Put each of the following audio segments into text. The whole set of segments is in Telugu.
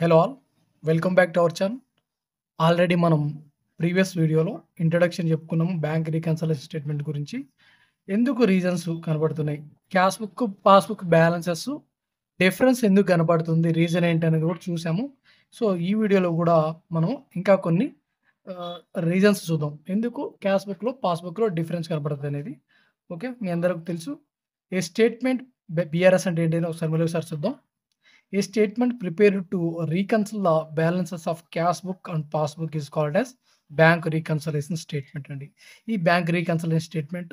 Hello all. Welcome back to our channel. Already మనం ప్రీవియస్ వీడియోలో ఇంట్రడక్షన్ చెప్పుకున్నాము బ్యాంక్ రీకన్సలియేషన్ స్టేట్మెంట్ గురించి. ఎందుకు రీజన్స్ కనబడుతున్నాయి? Cash book, passbook balances difference ఎందుకు కనపడుతుంది? రీజన్ ఏంటనేది కూడా చూసాము. సో, ఈ వీడియోలో కూడా మనం ఇంకా కొన్ని ఆహ్, రీజన్స్ చూద్దాం. ఎందుకు క్యాష్ బుక్‌లో, పాస్‌బుక్‌లో డిఫరెన్స్ కనపడుతదనేది. ఓకే. మీ అందరికి తెలుసు. ఏ స్టేట్మెంట్ బీఆర్ఎస్ అంటే ఏంటని ఒకసారి మళ్ళొకసారి చూద్దాం. A statement prepared to reconcile the balances of cash book and passbook is called as bank reconciliation statement అండి. ఈ bank reconciliation statement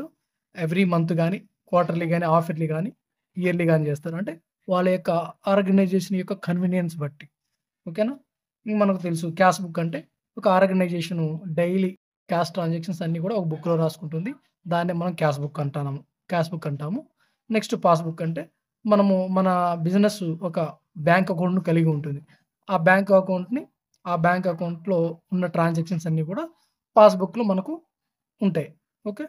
every month గాని, క్వార్టర్లీ గాని, హాఫ్ ఇయర్లీ గాని, ఇయర్లీ గాని చేస్తారు. అంటే వాళ్ళ యొక్క ఆర్గనైజేషన్ యొక్క కన్వీనియన్స్ బట్టి. ఓకేనా? ఇంక మనకు తెలుసు క్యాష్ బుక్ అంటే ఒక ఆర్గనైజేషన్ డైలీ క్యాష్ ట్రాన్సాక్షన్స్ అన్నీ కూడా ఒక బుక్‌లో రాసుకుంటుంది. దాన్నే మనం క్యాష్ బుక్ అంటాము. నెక్స్ట్ పాస్‌బుక్ అంటే మనము మన బిజినెస్ ఒక బ్యాంక్ అకౌంట్‌ని కలిగి ఉంటుంది. ఆ బ్యాంక్ అకౌంట్‌లో ఉన్న ట్రాన్సాక్షన్స్ అన్నీ కూడా పాస్‌బుక్‌లో మనకు ఉంటాయి. ఓకే.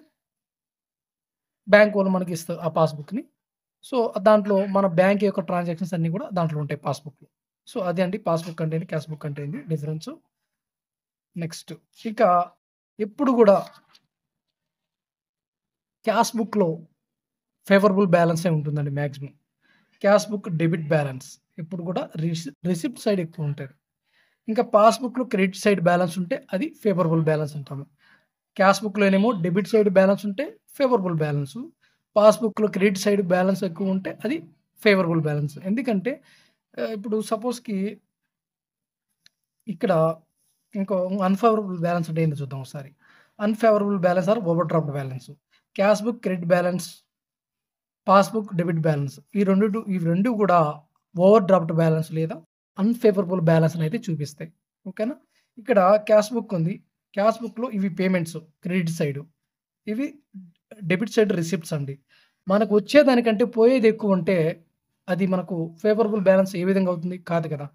బ్యాంక్ వాళ్ళు మనకిస్తారు ఆ పాస్‌బుక్‌ని. సో, దాంట్లో మన బ్యాంక్ యొక్క ట్రాన్సాక్షన్స్ అన్నీ కూడా దాంట్లో ఉంటాయి పాస్‌బుక్‌లో. సో, అదే అండి పాస్‌బుక్ అంటే ఏంటి? క్యాష్ బుక్ అంటే ఏంటి? డిఫరెన్సు. నెక్స్ట్ ఇక ఎప్పుడు గూడా క్యాష్ బుక్‌లో ఫేవరబుల్ బ్యాలెన్సే ఉంటుందండి maximum. Cash book debit balance ఎప్పుడు కూడా రిసిప్ట్ సైడ్ ఎక్కువుంటది. ఇంకా పాస్‌బుక్‌లో క్రెడిట్ సైడ్ బ్యాలెన్స్ ఉంటే అది ఫేవరబుల్ బ్యాలెన్స్ అంటాము. క్యాష్ బుక్‌లోనేమో డెబిట్ సైడ్ బ్యాలెన్స్ ఉంటే ఫేవరబుల్ బ్యాలెన్సు. పాస్‌బుక్‌లో క్రెడిట్ సైడ్ బ్యాలెన్స్ ఎక్కువుంటే అది ఫేవరబుల్ బ్యాలెన్స్. ఎందుకంటే ఇప్పుడు సపోజ్‌కి ఇక్కడ ఇంకో అన్‌ఫేవరబుల్ బ్యాలెన్స్ అంటే ఏంటో చూద్దాం ఒకసారి. Unfavourable balance or over draft balance. Cash book credit balance, passbook debit balance. ఈ రెండు కూడా ఓవర్ డ్రాఫ్ట్ బ్యాలెన్స్ లేదా అన్‌ఫేవరబుల్ బ్యాలెన్స్‌నయితే చూపిస్తాయి. ఓకేనా? ఇక్కడ క్యాష్ బుక్ ఉంది. క్యాష్ బుక్‌లో ఇవి పేమెంట్స్ క్రెడిట్ సైడు. ఇవి డెబిట్ సైడ్ రిసిప్ట్స్ అండి. మనకు వచ్చేదానికంటే పోయేది ఎక్కువుంటే అది మనకు ఫేవరబుల్ బ్యాలెన్స్ ఏ విధంగా అవుతుంది? కాదు కదా!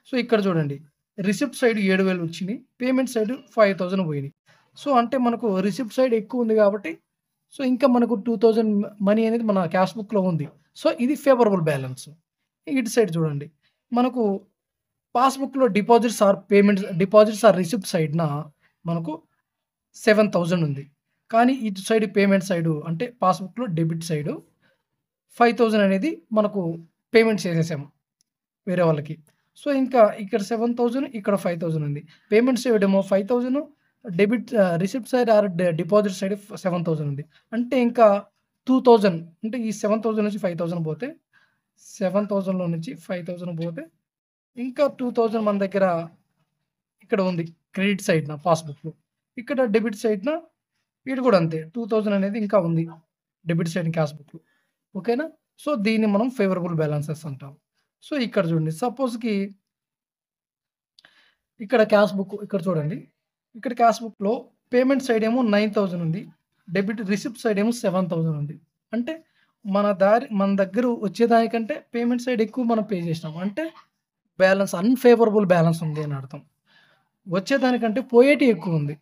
సో, ఇక్కడ చూడండి. రిసిప్ట్ సైడ్ 7,000 వచ్చినియి. పేమెంట్ సైడ్ 5,000 పోయినియి. సో, అంటే మనకు రిసిప్ట్ సైడ్ ఎక్కువుంది కాబట్టి సో, ఇంకా మనకు 2,000 మనీ అనేది మన క్యాష్ బుక్‌లో ఉంది. సో, ఇది ఫేవరబుల్ బ్యాలెన్స్. ఇటు సైడ్ చూడండి. మనకు పాస్‌బుక్‌లో డిపాజిట్స్ ఆర్ రిసిప్ట్ సైడ్‌న మనకు 7,000 ఉంది. కానీ ఇటు సైడ్ పేమెంట్ సైడు అంటే పాస్‌బుక్‌లో డెబిట్ సైడు 5,000 అనేది మనకు పేమెంట్ చేసేసాము వేరే వాళ్ళకి. సో, ఇంకా ఇక్కడ 7,000 ఇక్కడ 5,000 ఉంది. పేమెంట్ సైడ్ ఏమో 5,000 receipt side or deposit side 7,000 ఉంది. అంటే ఇంకా 2,000 అంటే ఈ 7,000 నుంచి 5,000 పోతే 7,000లో నుంచి 5,000 పోతే ఇంకా 2,000 మన దగ్గర ఇక్కడ ఉంది. క్రెడిట్ సైడ్‌న పాస్‌బుక్‌లో. ఇక్కడ డెబిట్ సైడ్‌న ఈడ కూడా అంతే. 2,000 అనేది ఇంకా ఉంది. డెబిట్ సైడ్ క్యాష్ బుక్‌లో. ఓకేనా? సో, దీన్ని మనం ఫేవరబుల్ బ్యాలెన్సెస్ అంటాం. సో, ఇక్కడ చూడండి. సపోజ్‌కి ఇక్కడ చూడండి. ఇక్కడ క్యాష్ బుక్‌లో పేమెంట్ సైడ్ ఏమో 9,000 ఉంది. రిసిప్ట్ సైడ్ ఏమో 7,000 ఉంది. అంటే మన దగ్గర వచ్చేదానికంటే పేమెంట్ సైడ్ ఎక్కువ మనం పే చేసినాం. అంటే అన్‌ఫేవరబుల్ బ్యాలెన్స్ ఉంది అని అర్థం. వచ్చేదానికంటే పోయేటియి ఎక్కువుంది.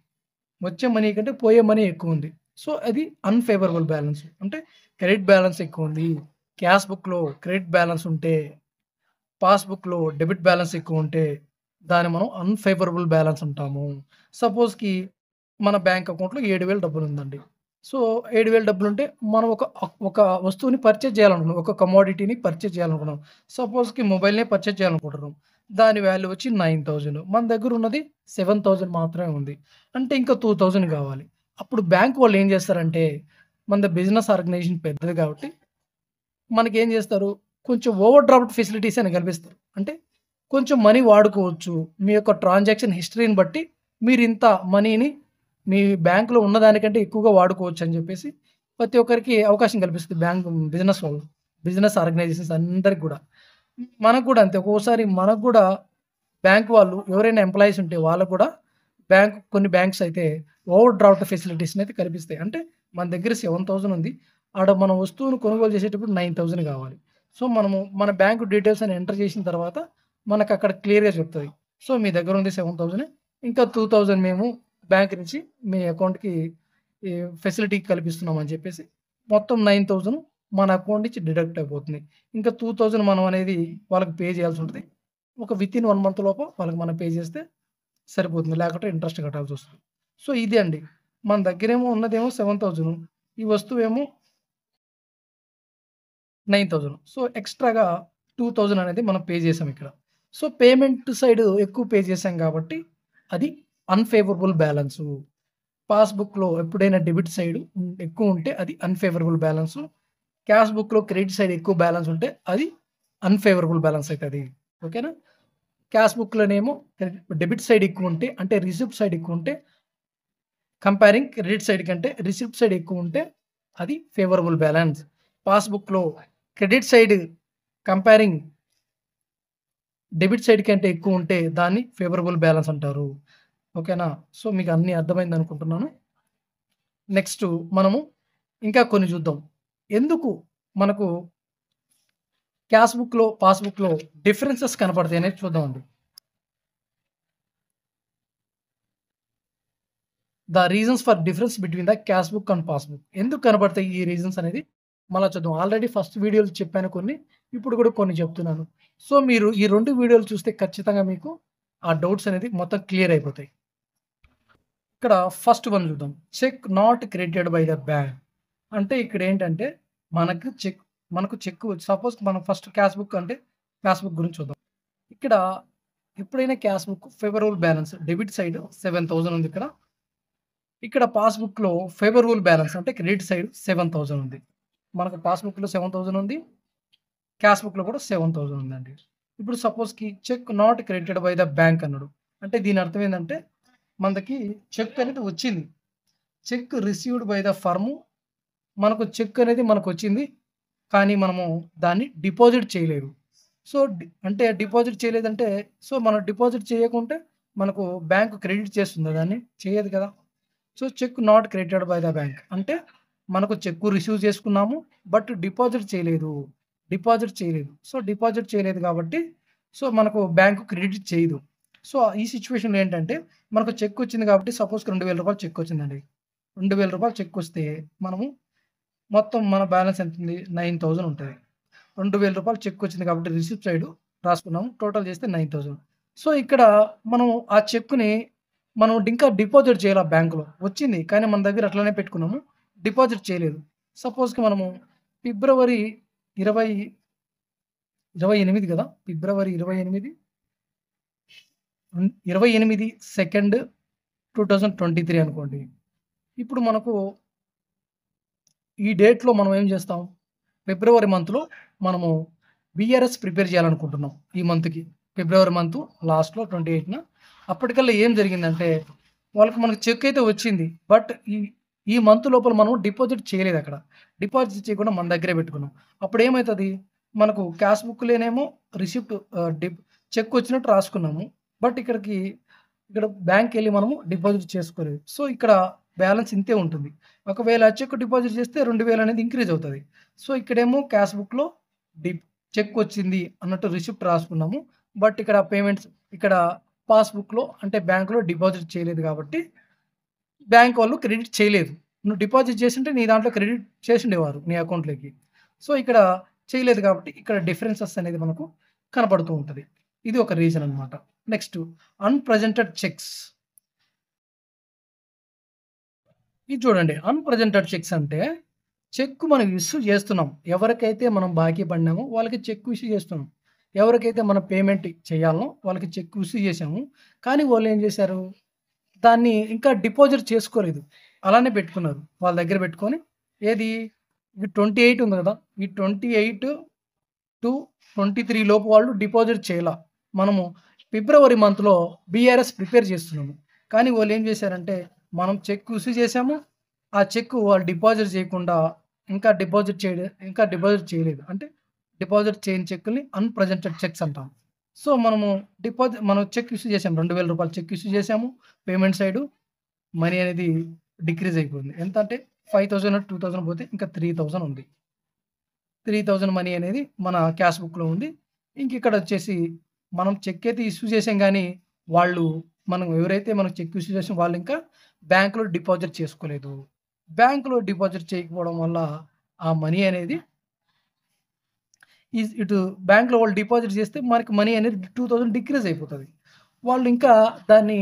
వచ్చే మనీ కంటే పోయే మనీ ఎక్కువుంది. సో, అది అన్‌ఫేవరబుల్ బ్యాలెన్స్. అంటే క్రెడిట్ బ్యాలెన్స్ ఎక్కువుంది. క్యాష్ బుక్‌లో క్రెడిట్ బ్యాలెన్స్ ఉంటే, పాస్‌బుక్‌లో డెబిట్ బ్యాలెన్స్ ఎక్కువుంటే, దాన్ని మనం అన్‌ఫేవరబుల్ బ్యాలెన్స్ అంటాము. సపోజ్‌కి మన బ్యాంక్ అకౌంట్‌లో 7,000 డబ్బులుందండి. సో, 7,000 డబ్బులుంటే మనం ఒక వస్తువుని పర్చేజ్ చేయాలనుకున్నాం. ఒక కమోడిటీని పర్చేజ్ చేయాలనుకున్నాం. సపోజ్‌కి మొబైల్‌నే పర్చేజ్ చేయాలనుకుంటున్నాం. దాని వాల్యూ వచ్చి 9,000 మన దగ్గరున్నది 7,000 మాత్రమే ఉంది. అంటే ఇంకా 2,000 కావాలి. అప్పుడు బ్యాంక్ వాళ్ళు ఏం చేస్తారంటే, మనది బిజినెస్ ఆర్గనైజేషన్ పెద్దది కాబట్టి మనకేం జేస్తారు, కొంచెం ఓవర్ డ్రాఫ్ట్ ఫెసిలిటీస్ అని కల్పిస్తారు. అంటే కొంచెం మనీ వాడుకోవచ్చు. మీ యొక్క ట్రాన్సాక్షన్ హిస్టరీని బట్టి మీరింత మనీని మీ బ్యాంక్‌లో ఉన్నదానికంటే ఎక్కువగా వాడుకోవచ్చని జెప్పేసి ప్రతి ఒక్కరికి అవకాశం కల్పిస్తది బిజినెస్ వాళ్ళు. బిజినెస్ ఆర్గనైజేషన్స్ అందరికి గూడా. మనకు గూడా అంతే. ఒక్కోసారి మనకు గూడా బ్యాంక్ వాళ్ళు ఎవరైనా ఎంప్లాయీస్ ఉంటే వాళ్ళకి గూడా కొన్ని బ్యాంక్స్ అయితే ఓవర్ డ్రాఫ్ట్ ఫెసిలిటీస్‌నయితే కల్పిస్తాయి. అంటే మన దగ్గర 7,000 ఉంది. ఆడ మనం వస్తువును కొనుగోలు చేసేటప్పుడు 9,000 కావాలి. సో, మనము మన బ్యాంక్ డీటెయిల్స్ అని ఎంటర్ చేసిన తర్వాత మనకక్కడ క్లియర్‌గా చెప్తది. సో, మీ దగ్గర ఉంది 7,000 ఇంకా 2,000 మేము బ్యాంక్ నుంచి మీ అకౌంట్‌కి ఈ ఫెసిలిటీ కల్పిస్తున్నాం అని చెప్పేసి మొత్తం 9,000 మన అకౌంట్ నుంచి డిడక్ట్ అయిపోతుంది. ఇంకా 2,000 మనం అనేది వాళ్ళకి పే చేయాల్సి ఉంటది. ఒక వితిన్ 1 మంత్ లోపు వాళ్ళకి మనం పే చేస్తే సరిపోతుంది. లేకుంటే ఇంట్రెస్ట్ కట్టాల్సొస్తుంది. సో, ఇదే అండి. మన దగ్గరేమో ఉన్నదేమో 7,000 ఈ వస్తువేమో 9,000 సో, ఎక్స్‌ట్రాగా 2,000 అనేది మనం పే చేసాం ఇక్కడ. సో, పేమెంట్ సైడ్ ఎక్కువ పే చేసాం కాబట్టి అది అన్‌ఫేవరబుల్ బ్యాలెన్సు. పాస్‌బుక్‌లో ఎప్పుడైనా డెబిట్ సైడ్ ఎక్కువ ఉంటే అది అన్‌ఫేవరబుల్ బ్యాలెన్సు. క్యాష్ బుక్‌లో క్రెడిట్ సైడ్ ఎక్కువ బ్యాలెన్స్ ఉంటే అది అన్‌ఫేవరబుల్ బ్యాలెన్స్ అయితది. ఓకేనా? క్యాష్ బుక్‌లోనేమో డెబిట్ సైడ్ ఎక్కువుంటే అంటే రిసిప్ట్ సైడ్ ఎక్కువుంటే కంపేరింగ్ క్రెడిట్ సైడ్ కంటే రిసిప్ట్ సైడ్ ఎక్కువుంటే అది ఫేవరబుల్ బ్యాలెన్స్. పాస్‌బుక్‌లో credit side comparing debit side కంటే ఎక్కువుంటే దాన్ని ఫేవరబుల్ బ్యాలెన్స్ అంటారు. ఓకేనా? సో, మీకు అన్నీ అర్థమైందనుకుంటున్నాను. నెక్స్టు మనము ఇంకా కొన్ని చూద్దాం. ఎందుకు మనకు క్యాష్ బుక్‌లో, పాస్‌బుక్‌లో డిఫరెన్సెస్ కనపడతాయనేది చూద్దామండి. The reasons for difference between the cash book and passbook. ఎందుకు కనపడతాయి ఈ రీజన్స్ అనేది మళ్ళా చూద్దాం. ఆల్రెడీ ఫస్ట్ వీడియోలో చెప్పాను కొన్ని. ఇప్పుడు కూడా కొన్ని చెప్తున్నాను. సో, మీరు ఈ 2 వీడియోలు చూస్తే ఖచ్చితంగా మీకు ఆ డౌట్స్ అనేది మొత్తం క్లియర్ అయిపోతాయి. ఇక్కడ ఫస్ట్ వన్ చూద్దాం. Cheque not credited by the bank. అంటే ఇక్కడేంటంటే మనకు చెక్ సపోజ్ మనం ఫస్ట్ క్యాష్ బుక్ అంటే క్యాష్ బుక్ గురించి చూద్దాం. ఇక్కడ ఎప్పుడైనా cash book favourable balance debit side 7,000 ఉంది ఇక్కడ. ఇక్కడ పాస్‌బుక్‌లో ఫేవరబుల్ బ్యాలెన్స్ అంటే క్రెడిట్ సైడ్ 7,000 ఉంది. మనకు పాస్‌బుక్‌లో 7,000 ఉంది. క్యాష్ బుక్‌లో కూడా 7,000 ఉందండి. ఇప్పుడు సపోజ్‌కి cheque not credited by the bank అన్నాడు. అంటే దీని అర్థం ఏందంటే మనకి చెక్ అనేది వచ్చింది. Cheque received by the firm మనకు చెక్ అనేది మనకొచ్చింది. కానీ మనము దాన్ని డిపాజిట్ చేయలేదు. సో, అంటే డిపాజిట్ చేయలేదంటే సో, మనం డిపాజిట్ చేయకుంటే మనకు బ్యాంక్ క్రెడిట్ చేస్తుందా దాన్ని? చేయదు కదా! So, cheque not credited by the bank. అంటే మనకు చెక్కు రిసీవ్ చేసుకున్నాము. బట్ డిపాజిట్ చేయలేదు. డిపాజిట్ చేయలేదు. సో, డిపాజిట్ చేయలేదు కాబట్టి సో, మనకు బ్యాంక్ క్రెడిట్ చేయదు. సో, ఈ సిట్యుయేషన్‌లో ఏంటంటే మనకు చెక్ వచ్చింది కాబట్టి సపోజ్‌కి రూ. 2,000 చెక్ వచ్చిందండి. రూ. 2,000 చెక్ వస్తే మనము మొత్తం మన బ్యాలెన్స్ ఎంతుంది? 9,000 ఉంటది. రూ. 2,000 చెక్ వచ్చింది కాబట్టి రిసిప్ట్ సైడ్ రాసుకున్నాము. టోటల్ చేస్తే 9,000. సో, ఇక్కడ మనం ఆ చెక్‌ని మనం ఇంకా డిపాజిట్ చేయాల బ్యాంక్‌లో. వచ్చింది. కానీ మన దగ్గర అట్లనే పెట్టుకున్నాము. డిపాజిట్ చేయలేదు. సపోజ్‌కి మనము ఫిబ్రవరి 20 28 కదా! ఫిబ్రవరి 28 28 సెకండ్ 2023 అనుకోండి. ఇప్పుడు మనకు ఈ డేట్‌లో మనం ఏం చేస్తాం? ఫిబ్రవరి మంత్‌లో మనము వీఆర్ఎస్ ప్రిపేర్ చేయాలనుకుంటున్నాం. ఈ మంత్‌కి. ఫిబ్రవరి మంత్ లాస్ట్‌లో 28న అప్పటికల్లా ఏం జరిగిందంటే, మనకు చెక్ అయితే వచ్చింది. బట్ ఈ మంత్ లోపల మనం డిపాజిట్ చేయలేదక్కడ. డిపాజిట్ చేయకుండా మన దగ్గరే పెట్టుకున్నాం. అప్పుడేమైతది? మనకు క్యాష్ బుక్‌లోనేమో రిసిప్ట్ చెక్ వచ్చినట్టు రాసుకున్నాము. బట్ ఇక్కడ బ్యాంక్‌కెళ్ళి మనము డిపాజిట్ చేసుకోలేదు. సో, ఇక్కడ బ్యాలెన్స్ ఇంతే ఉంటుంది. ఒకవేళ చెక్ డిపాజిట్ చేస్తే 2,000 అనేది ఇంక్రీజ్ అవుతది. సో, ఇక్కడేమో క్యాష్ బుక్‌లో డిప్ చెక్ వచ్చింది అన్నట్టు రిసిప్ట్ రాసుకున్నాము. బట్ ఇక్కడ పాస్‌బుక్‌లో అంటే బ్యాంక్‌లో డిపాజిట్ చేయలేదు కాబట్టి బ్యాంక్ వాళ్ళు క్రెడిట్ చేయలేదు. నువ్వు డిపాజిట్ చేసుంటే నీ దాంట్లో క్రెడిట్ చేసుండేవారు నీ అకౌంట్‌లోకి. సో, ఇక్కడ చేయలేదు కాబట్టి ఇక్కడ డిఫరెన్సెస్ అనేది మనకు కనపడుతూ ఉంటది. ఇది ఒక రీజన్ అన్నమాట. Next unpresented checks. ఇది చూడండి. అన్‌ప్రెజెంటెడ్ చెక్స్ అంటే చెక్ మనం ఇష్యూ చేస్తున్నాం. ఎవరికైతే మనం బాకీ పడినామో వాళ్ళకి చెక్ ఇష్యూ చేస్తున్నాం. ఎవరికైతే మనం పేమెంట్ చేయాలనో వాళ్ళకి చెక్ ఇష్యూ చేసాము. కానీ వాళ్ళేం చేశారు? దాన్ని ఇంకా డిపాజిట్ చేసుకోలేదు. అలానే పెట్టుకున్నారు. వాళ్ళ దగ్గర పెట్టుకొని ఏది ఈ 28 ఉంది కదా! ఈ 28-23 లోపు వాళ్ళు డిపాజిట్ చేయలా. మనము ఫిబ్రవరి మంత్‌లో బీఆర్ఎస్ ప్రిపేర్ చేస్తున్నాము. కానీ వాళ్ళేం చేశారంటే మనం చెక్ ఇష్యూ చేసాము. ఆ చెక్ వాళ్ళు డిపాజిట్ చేయకుండా ఇంకా డిపాజిట్ చేయలేదు. అంటే డిపాజిట్ చేయని చెక్కుల్ని అన్‌ప్రెజెంటెడ్ చెక్స్ అంటాం. సో, మనం చెక్ ఇష్యూ చేసాము. రూ. 2,000 చెక్ ఇష్యూ చేసాము. పేమెంట్ సైడు మనీ అనేది డిక్రీజ్ అయిపోయింది. ఎంత అంటే 5,000 2,000 పోతే ఇంకా 3,000 ఉంది. 3,000 మనీ అనేది మన క్యాష్ బుక్‌లో ఉంది. ఇంకిక్కడొచ్చేసి మనం చెక్ అయితే ఇష్యూ చేసాం గానీ, వాళ్ళు మనం ఎవరైతే మనకు చెక్ ఇష్యూ చేసామో వాళ్ళింకా బ్యాంక్‌లో డిపాజిట్ చేసుకోలేదు. బ్యాంక్‌లో డిపాజిట్ చేయకపోవడం వల్ల ఆ మనీ అనేది ఇటు బ్యాంక్‌లో వాళ్ళు డిపాజిట్ చేస్తే మనకి మనీ అనేది 2000 డిక్రీజ్ అయిపోతది. వాళ్ళు ఇంకా దాన్ని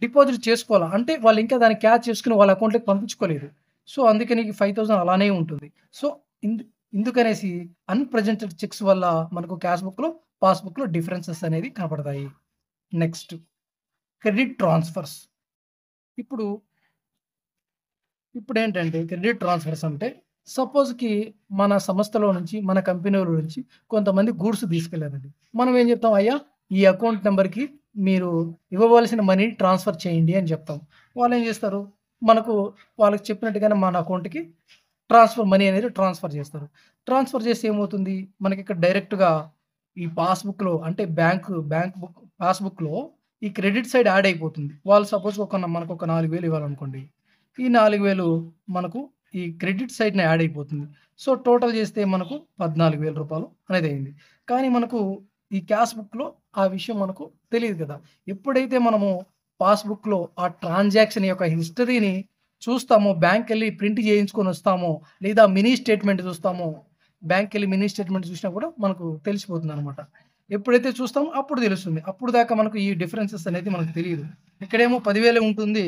డిపాజిట్ చేసుకోవాల. అంటే వాళ్ళు ఇంకా దాన్ని క్యాచ్ చేసుకొని వాళ్ళ అకౌంట్‌లోకి పంపించుకోలేదు. సో, అందుకని ఈ 5000 అలానే ఉంటుంది. సో, ఇందు ఇందుకనేసి అన్‌ప్రెజెంటెడ్ చెక్స్ వల్ల మనకు పాస్‌బుక్‌లో డిఫరెన్సెస్ అనేది కనపడతాయి. Next credit transfers. ఇప్పుడు ఇప్పుడేంటంటే క్రెడిట్ ట్రాన్స్‌ఫర్స్ అంటే సపోజ్‌కి మన సంస్థలో నుంచి, మన కంపెనీలో నుంచి కొంతమంది గూడ్స్ తీసుకెళ్లారండి. మనం ఏం చెప్తాం? అయ్యా! ఈ అకౌంట్ నంబర్‌కి మీరు ఇవ్వవలసిన మనీ ట్రాన్స్‌ఫర్ చేయండి అని చెప్తాం. వాళ్ళేం చేస్తారు? మనకు వాళ్ళకి చెప్పినట్టుగానే మన అకౌంట్‌కి మనీ అనేది ట్రాన్స్‌ఫర్ చేస్తారు. ట్రాన్స్‌ఫర్ చేస్తే ఏమవుతుంది? మనకిక్కడ డైరెక్ట్‌గా ఈ పాస్‌బుక్‌లో అంటే బ్యాంక్ బుక్ పాస్‌బుక్‌లో ఈ క్రెడిట్ సైడ్ యాడ్ అయిపోతుంది. వాళ్ళు సపోజ్ మనకొక 4000 ఇవ్వాలనుకోండి. ఈ 4000 మనకు ఈ క్రెడిట్ సైడ్‌న యాడ్ అయిపోతుంది. సో, టోటల్ చేస్తే మనకు రూ. 14,000 అనేది అయింది. కానీ మనకు ఈ క్యాష్ బుక్‌లో ఆ విషయం మనకు తెలీదు కదా! ఎప్పుడైతే మనము పాస్‌బుక్‌లో ఆ ట్రాన్సాక్షన్ యొక్క హిస్టరీని చూస్తామో, బ్యాంక్‌కెళ్ళి ప్రింట్ చేయించుకొనొస్తామో, లేదా మినీ స్టేట్‌మెంట్ చూస్తామో, బ్యాంక్‌కెళ్ళి మినీ స్టేట్‌మెంట్ చూసినా కూడా మనకు తెలిసిపోతుందనమాట. ఎప్పుడైతే చూస్తామో అప్పుడు తెలుస్తుంది. అప్పుడు దాకా మనకు ఈ డిఫరెన్సెస్ అనేది మనకు తెలీదు. ఇక్కడేమో 10,000 ఉంటుంది.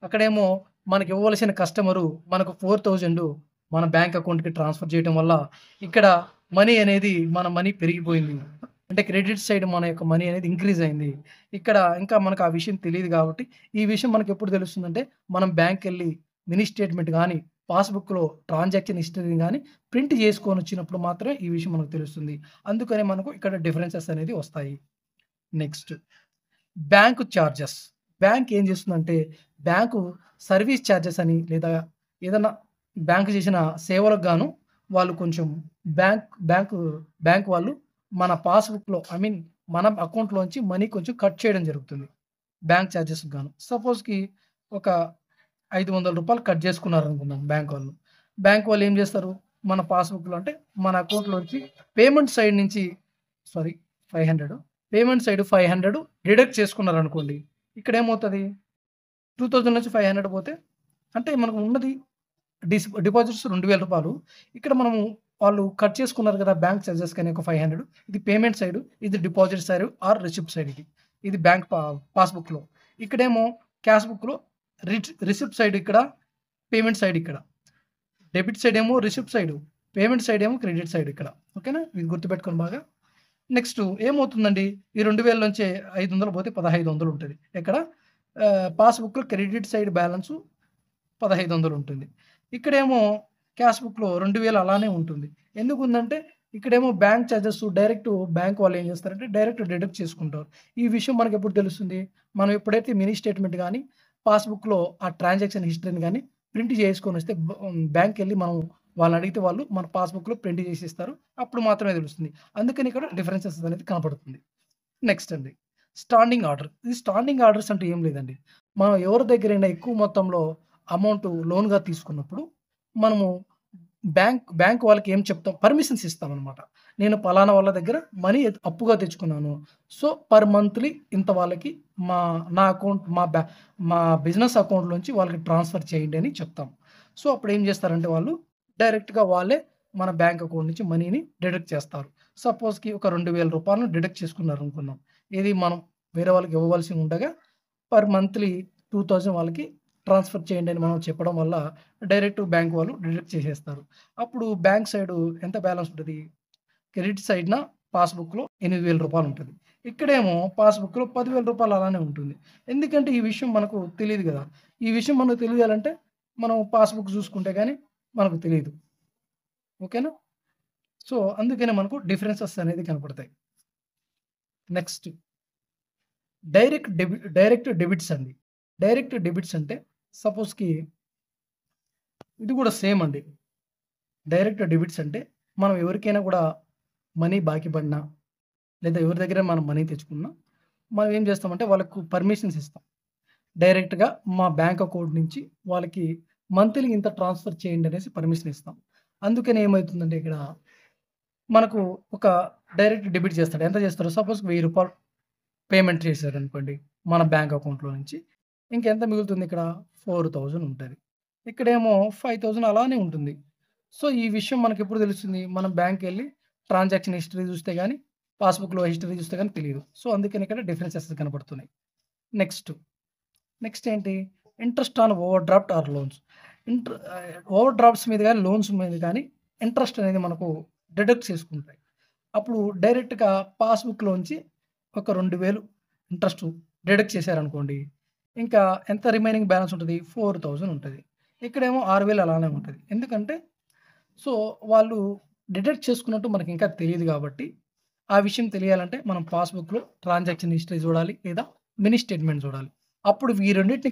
అక్కడేమో మనకివ్వవలసిన కస్టమరు మనకు 4,000 మన బ్యాంక్ అకౌంట్‌కి ట్రాన్స్‌ఫర్ చేయటం వల్ల ఇక్కడ మన మనీ పెరిగిపోయింది. అంటే క్రెడిట్ సైడ్ మన యొక్క మనీ అనేది ఇంక్రీజ్ అయింది. ఇక్కడ ఇంకా మనకు ఆ విషయం తెలీదు గాబట్టి, ఈ విషయం మనకెప్పుడు తెలుస్తుందంటే, మనం బ్యాంక్‌కెళ్ళి మినీ స్టేట్‌మెంట్ గాని, పాస్‌బుక్‌లో ట్రాన్సాక్షన్ హిస్టరీని గాని ప్రింట్ చేసుకొనొచ్చినప్పుడు మాత్రమే ఈ విషయం మనకు తెలుస్తుంది. అందుకనే మనకు ఇక్కడ డిఫరెన్సెస్ అనేది వస్తాయి. Next bank charges. బ్యాంక్ ఏం చేస్తుందంటే, బ్యాంకు సర్వీస్ చార్జెస్ అని లేదా ఏదన్నా బ్యాంక్ చేసిన సేవలకు గాను వాళ్ళు కొంచెం బ్యాంక్ బ్యాంకు బ్యాంక్ వాళ్ళు మన పాస్‌బుక్‌లో మన అకౌంట్‌లోంచి మనీ కొంచెం కట్ చేయడం జరుగుతుంది. బ్యాంక్ చార్జెస్‌కి గాను. సపోజ్‌కి ఒక రూ. 500 కట్ చేసుకున్నారనుకుందాం బ్యాంక్ వాళ్ళు. బ్యాంక్ వాళ్ళు ఏం చేస్తారు? మన పాస్‌బుక్‌లో అంటే మన అకౌంట్‌లోంచి పేమెంట్ సైడ్ నుంచి సారీ 500 పేమెంట్ సైడ్ 500 డిడక్ట్ చేసుకున్నారనుకోండి. ఇక్కడేమవుతది? 2000 నుంచి 500 పోతే అంటే మనకు ఉన్నది డిపాజిట్స్ రూ. 2000 ఇక్కడ మనము వాళ్ళు కట్ చేసుకున్నారు కదా! బ్యాంక్ చార్జెస్ కని ఒక 500 ఇది పేమెంట్ సైడ్, ఇది deposit side or receipt side ఇది. ఇది బ్యాంక్ పాస్‌బుక్‌లో. ఇక్కడేమో క్యాష్ బుక్‌లో రిసిప్ట్ సైడ్ ఇక్కడ, పేమెంట్ సైడ్ ఇక్కడ. డెబిట్ సైడ్ ఏమో రిసిప్ట్ సైడు, పేమెంట్ సైడ్ ఏమో క్రెడిట్ సైడ్ ఇక్కడ. ఓకేనా? ఇది గుర్తుపెట్టుకోండి బాగా. నెక్స్ట్ ఏమవుతుందండి? ఈ 2000 నుంచి 500 పోతే 1500 ఉంటది. ఎక్కడ? పాస్‌బుక్‌లో క్రెడిట్ సైడ్ బ్యాలెన్సు 1500 ఉంటుంది. ఇక్కడేమో క్యాష్ బుక్‌లో 2000 అలానే ఉంటుంది. ఎందుకుందంటే ఇక్కడేమో బ్యాంక్ చార్జెస్ డైరెక్ట్ బ్యాంక్ వాళ్ళు ఏం చేస్తారంటే డైరెక్ట్ డిడక్ట్ చేసుకుంటారు. ఈ విషయం మనకెప్పుడు తెలుస్తుంది? మనం ఎప్పుడైతే మినీ స్టేట్‌మెంట్ గాని, పాస్‌బుక్‌లో ఆ ట్రాన్సాక్షన్ హిస్టరీని గాని ప్రింట్ చేసుకొనొస్తే బ్యాంక్‌కెళ్ళి మనం వాళ్ళనడిగితే వాళ్ళు మన పాస్‌బుక్‌లో ప్రింట్ చేసిస్తారు. అప్పుడు మాత్రమే తెలుస్తుంది. అందుకని ఇక్కడ డిఫరెన్సెస్ అనేది కనపడుతుంది. నెక్స్ట్ అండి. Standing order. ఈ స్టాండింగ్ ఆర్డర్స్ అంటే ఏం లేదండి. మనం ఎవరి దగ్గరైనా ఎక్కువ మొత్తంలో అమౌంట్ లోన్‌గా తీసుకున్నప్పుడు, మనము బ్యాంక్ వాళ్ళకి ఏం చెప్తాం? పర్మిషన్స్ ఇస్తామనమాట. నేను పలానా వాళ్ళ దగ్గర మనీ అప్పుగా తెచ్చుకున్నాను. సో, పర్ మంత్లీ ఇంత వాళ్ళకి మా నా అకౌంట్ మా బిజినెస్ అకౌంట్‌లోంచి వాళ్ళకి ట్రాన్స్‌ఫర్ చేయండి అని చెప్తాం. సో, అప్పుడేం చేస్తారంటే వాళ్ళు డైరెక్ట్‌గా వాళ్ళే మన బ్యాంక్ అకౌంట్ నుంచి మనీని డిడక్ట్ చేస్తారు. సపోజ్‌కి ఒక రూ. 2000 డిడక్ట్ చేసుకున్నారనుకుందాం. ఏది మనం వేరే వాళ్ళకి ఇవ్వవలసి ఉండగా పర్ మంత్లీ 2000 వాళ్ళకి ట్రాన్స్‌ఫర్ చేయండి అని మనం చెప్పడం వల్ల డైరెక్ట్ బ్యాంక్ వాళ్ళు డిడక్ట్ చేసేస్తారు. అప్పుడు బ్యాంక్ సైడు ఎంత బ్యాలెన్స్ ఉంటది? క్రెడిట్ సైడ్‌న పాస్‌బుక్‌లో రూ. 8,000 ఉంటది. ఇక్కడేమో పాస్‌బుక్‌లో రూ. 10,000 అలానే ఉంటుంది. ఎందుకంటే ఈ విషయం మనకు తెలీదు గదా! ఈ విషయం మనకు తెలియాలంటే మనం పాస్‌బుక్ చూసుకుంటే గాని మనకు తెలీదు. ఓకేనా? సో, అందుకనే మనకు డిఫరెన్సెస్ అనేది కనపడతాయి. నెక్స్ట్ డైరెక్ట్ డెబిట్స్ అండి. డైరెక్ట్ డెబిట్స్ అంటే సపోజ్‌కి ఇది కూడా సేమ్ అండి. డైరెక్ట్ డెబిట్స్ అంటే మనం ఎవరికైనా కూడా మనీ బాకీ పడినా, లేదా ఎవరి దగ్గర మనం మనీ తెచ్చుకున్నా, మనం ఏం చేస్తామంటే వాళ్ళకు పర్మిషన్స్ ఇస్తాం. డైరెక్ట్‌గా మా బ్యాంక్ అకౌంట్ నుంచి వాళ్ళకి మంత్లీ ఇంత ట్రాన్స్‌ఫర్ చేయండి అనేసి పర్మిషన్ ఇస్తాం. అందుకని ఏమైతుందంటే ఇక్కడ మనకు ఒక డైరెక్ట్ డెబిట్ చేస్తాడు. ఎంత చేస్తారు? సపోజ్ రూ. 1000 పేమెంట్ చేశారనుకోండి మన బ్యాంక్ అకౌంట్‌లో నుంచి. ఇంకెంత మిగులుతుంది ఇక్కడ? 4000 ఉంటది. ఇక్కడేమో 5000 అలానే ఉంటుంది. సో, ఈ విషయం మనకెప్పుడు తెలుస్తుంది? మనం బ్యాంక్‌కెళ్ళి ట్రాన్సాక్షన్ హిస్టరీ చూస్తే గానీ, పాస్‌బుక్‌లో హిస్టరీ చూస్తే గానీ తెలీదు. సో, అందుకని ఇక్కడ డిఫరెన్సెస్ కనపడుతున్నాయి. నెక్స్ట్, నెక్స్ట్ ఏంటి? Interest on over draft are loans. Over drafts మీద గానీ, లోన్స్ మీద గానీ ఇంట్రెస్ట్ అనేది మనకు డిడక్ట్ చేసుకుంటాయి. అప్పుడు డైరెక్ట్‌గా పాస్‌బుక్‌లోంచి ఒక 2000 ఇంట్రెస్ట్ డిడక్ట్ చేశారనుకోండి. ఇంకా ఎంత రిమైనింగ్ బ్యాలెన్స్ ఉంటది? 4000 ఉంటది. ఇక్కడేమో 6000 అలానే ఉంటది. ఎందుకంటే సో, వాళ్ళు డిడక్ట్ చేసుకున్నట్టు మనకింకా తెలీదు గాబట్టి, ఆ విషయం తెలియాలంటే మనం పాస్‌బుక్‌లో ట్రాన్సాక్షన్ హిస్టరీ చూడాలి. లేదా మినీ స్టేట్‌మెంట్ చూడాలి. అప్పుడు ఈ రెండిటిని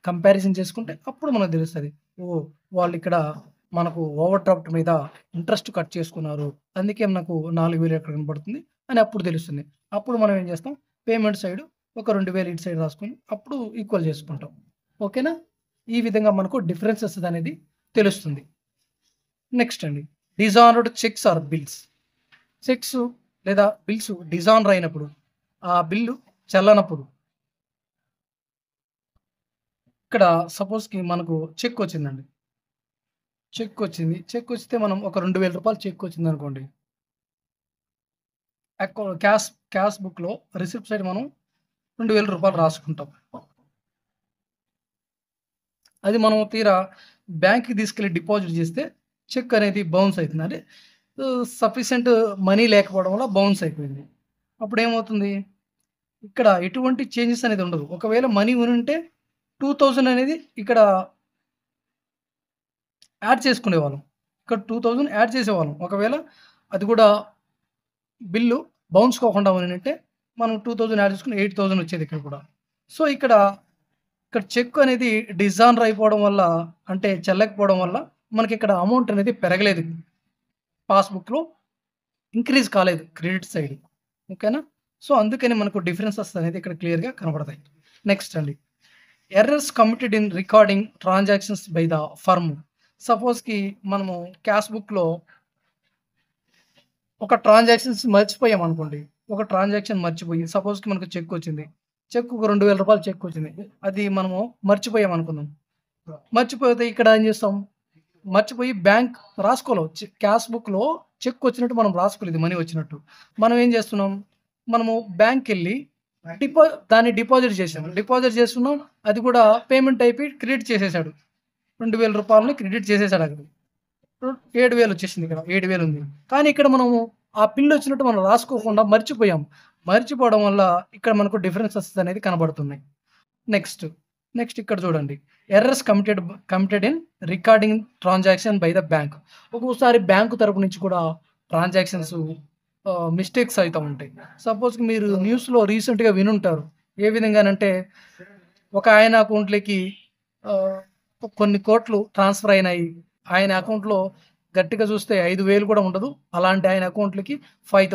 కంపారిజన్ చేసుకుంటే అప్పుడు మనకు తెలుస్తది. ఓహ్! వాళ్ళిక్కడ మనకు ఓవర్ డ్రాఫ్ట్ మీద ఇంట్రెస్ట్ కట్ చేసుకున్నారు. అందుకే నాకు 4000 ఇక్కడ కనపడుతుంది అని అప్పుడు తెలుస్తుంది. అప్పుడు మనం ఏం చేస్తాం? పేమెంట్ సైడ్ ఒక 2000 ఇటు సైడ్ రాసుకొని అప్పుడు ఈక్వల్ చేసుకుంటాం. ఓకేనా? ఈ విధంగా మనకు డిఫరెన్సెస్ అనేది తెలుస్తుంది. నెక్స్ట్ అండి. Dishonoured cheques or bills. Cheques లేదా బిల్స్ డిజానర్ అయినప్పుడు, ఆ బిల్లు చెల్లనప్పుడు ఇక్కడ సపోజ్‌కి మనకు చెక్ వచ్చిందండి. చెక్ వచ్చింది. చెక్ వస్తే మనం ఒక రూ. 2000 చెక్ వచ్చిందనుకోండి. క్యాష్ బుక్‌లో రిసిప్ట్ సైడ్ మనం రూ. 2000 రాసుకుంటాం. అది మనం తీరా బ్యాంక్‌కి తీసుకెళ్ళి డిపాజిట్ చేస్తే చెక్ అనేది బౌన్స్ అయితుంది. అంటే సఫిషియంట్ మనీ లేకపోవడం వల్ల బౌన్స్ అయిపోయింది. అప్పుడేమవుతుంది? ఇక్కడ ఎటువంటి చేంజెస్ అనేది ఉండదు. ఒకవేళ మనీ ఉనుంటే 2000 అనేది ఇక్కడ యాడ్ చేసుకునేవాళ్ళం. ఇక్కడ 2000 యాడ్ చేసేవాళ్ళం. ఒకవేళ అది కూడా బిల్లు బౌన్స్ కాకుండా ఉనింటే మనం 2000 యాడ్ చేసుకొని 8000 వచ్చేది ఇక్కడ కూడా. సో, ఇక్కడ చెక్ అనేది డిజానర్ అయిపోవడం వల్ల అంటే చెల్లకపోవడం వల్ల మనకిక్కడ అమౌంట్ అనేది పెరగలేదు. పాస్‌బుక్‌లో ఇంక్రీజ్ కాలేదు క్రెడిట్ సైడ్. ఓకేనా? సో, అందుకని మనకు డిఫరెన్సెస్ అనేది ఇక్కడ క్లియర్‌గా కనపడతాయి. నెక్స్ట్ అండి. Errors committed in recording transactions by the firm. సపోజ్‌కి మనము క్యాష్ బుక్‌లో ఒక ట్రాన్సాక్షన్స్ మర్చిపోయామనుకోండి. ఒక ట్రాన్సాక్షన్ మర్చిపోయి సపోజ్‌కి మనకు చెక్ వచ్చింది. చెక్ ఒక రూ. 2000 చెక్ వచ్చింది. అది మనము మర్చిపోయామనుకుందాం. మర్చిపోతే ఇక్కడ ఏం చేస్తాం? మర్చిపోయి బ్యాంక్ రాసుకోలేం. క్యాష్ బుక్‌లో చెక్ వచ్చినట్టు మనం రాసుకోలేదు మనీ వచ్చినట్టు. మనం ఏం చేస్తున్నాం? మనము బ్యాంక్‌కెళ్ళి దాన్ని డిపాజిట్ చేసాం. డిపాజిట్ చేస్తున్నాం. అది కూడా పేమెంట్ అయిపోయి క్రెడిట్ చేసేసాడు. రూ. 2000 క్రెడిట్ చేసేసాడు అక్కడ. 7000 వచ్చేసింది ఇక్కడ. 7000 ఉంది. కానీ ఇక్కడ మనము ఆ బిల్ వచ్చినట్టు మనం రాసుకోకుండా మర్చిపోయాం. మర్చిపోవడం వల్ల ఇక్కడ మనకు డిఫరెన్సెస్ అనేది కనబడుతున్నాయి. నెక్స్ట్ ఇక్కడ చూడండి. Errors committed in recording transaction by the bank. ఒక్కోసారి బ్యాంకు తరపు నుంచి కూడా ట్రాన్సాక్షన్స్ మిస్టేక్స్ అయితా ఉంటాయి. సపోజ్‌కి మీరు న్యూస్‌లో రీసెంట్‌గా వినుంటారు. ఏ విధంగానంటే ఒక ఆయన అకౌంట్‌లోకి ఆహ్, కొన్ని కోట్లు ట్రాన్స్‌ఫర్ అయినాయి. ఆయన అకౌంట్‌లో గట్టిగా చూస్తే 5000 కూడా ఉండదు. అలాంటి ఆయన అకౌంట్‌లకి 5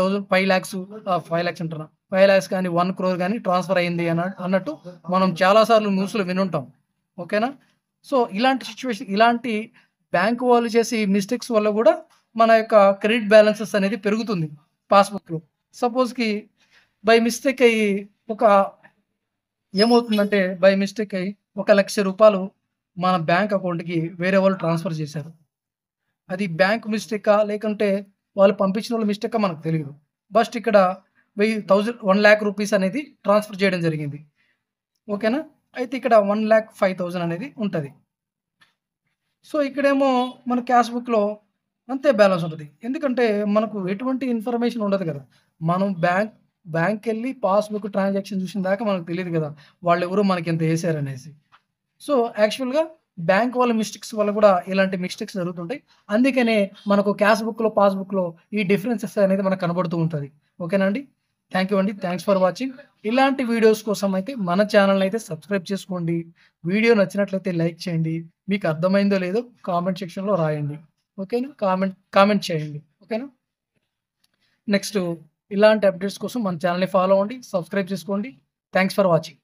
లాక్స్ అంటున్నా. 5 లాక్స్ కానీ, 1 క్రోర్ గాని ట్రాన్స్‌ఫర్ అయింది అన్నట్టు మనం చాలా సార్లు న్యూస్‌లో వినుంటాం. ఓకేనా? సో, ఇలాంటి బ్యాంక్ వాళ్ళు చేసే మిస్టేక్స్ వల్ల కూడా మన యొక్క క్రెడిట్ బ్యాలెన్సెస్ అనేది పెరుగుతుంది పాస్‌బుక్‌లో. సపోజ్‌కి బై మిస్టేక్ అయ్యి ఏమవుతుందంటే బై మిస్టేక్ అయ్యి రూ. 1,00,000 మన బ్యాంక్ అకౌంట్‌కి వేరే వాళ్ళు ట్రాన్స్‌ఫర్ చేశారు. అది బ్యాంక్ మిస్టేకా? లేకుంటే వాళ్ళు పంపించినోళ్ళ మిస్టేకా మనకు తెలీదు. బస్ట్ ఇక్కడ 1,00,000 రూపీస్ అనేది ట్రాన్స్‌ఫర్ చేయడం జరిగింది. ఓకేనా? అయితే ఇక్కడ 1,05,000 అనేది ఉంటది. సో, ఇక్కడేమో మన క్యాష్ బుక్‌లో అంతే బ్యాలెన్స్ ఉంటది. ఎందుకంటే మనకు ఎటువంటి ఇన్ఫర్మేషన్ ఉండదు కదా! మనం బ్యాంక్‌కెళ్ళి పాస్‌బుక్ ట్రాన్సాక్షన్ చూసిన దాకా మనకు తెలీదు కదా! వాళ్ళెవరో మనకింత ఏసారనేసి. సో, యాక్చువల్‌గా బ్యాంక్ వాళ్ళ మిస్టేక్స్ వల్ల కూడా ఇలాంటి మిస్టేక్స్ జరుగుతుంటాయి. అందుకనే మనకు క్యాష్ బుక్‌లో, పాస్‌బుక్‌లో ఈ డిఫరెన్సెస్ అనేది మనకు కనబడుతూ ఉంటది. ఓకేనా అండి? థాంక్ యూ అండి. Thanks for watching. ఇలాంటి వీడియోస్ కోసం అయితే మన ఛానెల్‌ని అయితే సబ్స్క్రైబ్ చేసుకోండి. వీడియో నచ్చినట్లయితే లైక్ చేయండి. మీకు అర్థమైందో లేదో కామెంట్ సెక్షన్‌లో రాయండి. ఓకేనా? కామెంట్ చేయండి. ఓకేనా? నెక్స్ట్ ఇలాంటి అప్డేట్స్ కోసం మన ఛానెల్‌ని ఫాలో అవ్వండి. సబ్స్క్రైబ్ చేసుకోండి. Thanks for watching.